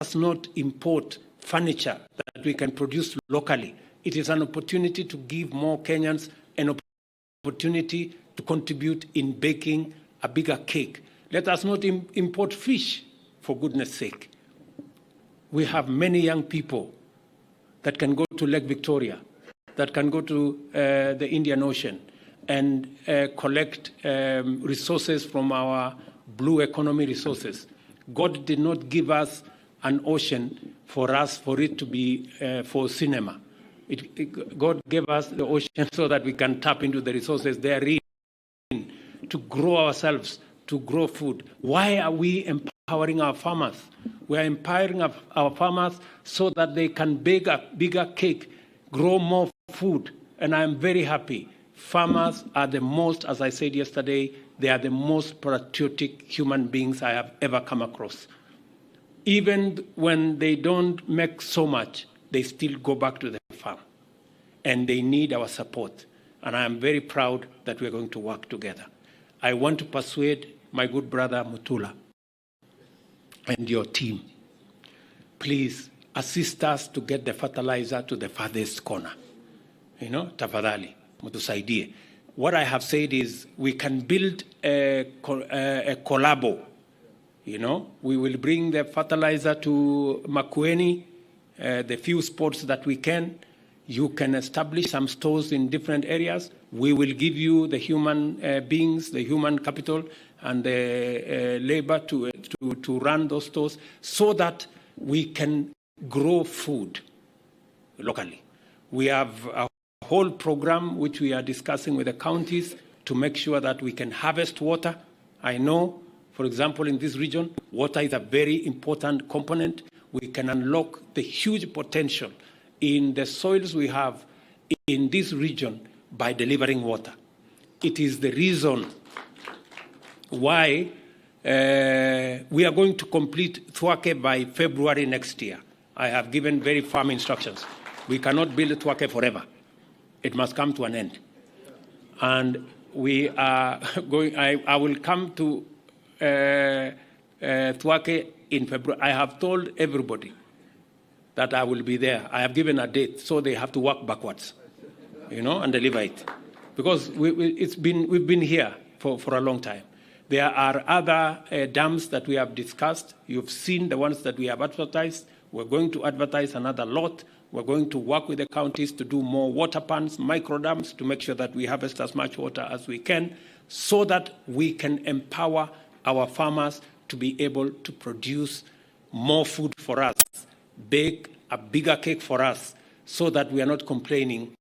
us not import furniture that we can produce locally. It is an opportunity to give more Kenyans an opportunity to contribute in baking a bigger cake. Let us not import fish, for goodness sake. We have many young people that can go to Lake Victoria, that can go to the Indian Ocean and collect resources from our blue economy resources. God did not give us an ocean for it to be for cinema. God gave us the ocean so that we can tap into the resources therein to grow ourselves, to grow food. Why are we empowering our farmers? We are empowering our farmers so that they can bake a bigger cake, grow more food. And I'm very happy. Farmers are the most, as I said yesterday, they are the most patriotic human beings I have ever come across. Even when they don't make so much, they still go back to the farm. And they need our support. And I am very proud that we're going to work together. I want to persuade my good brother Mutula and your team. Please assist us to get the fertilizer to the farthest corner. Tafadhali, mutusaidie. What I have said is we can build a collabo. We will bring the fertilizer to Makueni, the few spots that we can. You can establish some stores in different areas. We will give you the human beings, the human capital, and the labor to run those stores so that we can grow food locally. We have a whole program which we are discussing with the counties to make sure that we can harvest water. I know, for example, in this region, water is a very important component. We can unlock the huge potential in the soils we have in this region by delivering water. It is the reason why we are going to complete Thwake by February next year. I have given very firm instructions. We cannot build Thwake forever. It must come to an end. And we are going, I will come to Thwake in February. I have told everybody that I will be there. I have given a date, so they have to work backwards, and deliver it. Because we've been here for a long time. There are other dams that we have discussed. You've seen the ones that we have advertised. We're going to advertise another lot. We're going to work with the counties to do more water pans, micro dams, to make sure that we harvest as much water as we can, so that we can empower our farmers to be able to produce more food for us, bake a bigger cake for us, so that we are not complaining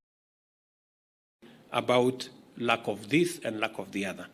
about lack of this and lack of the other.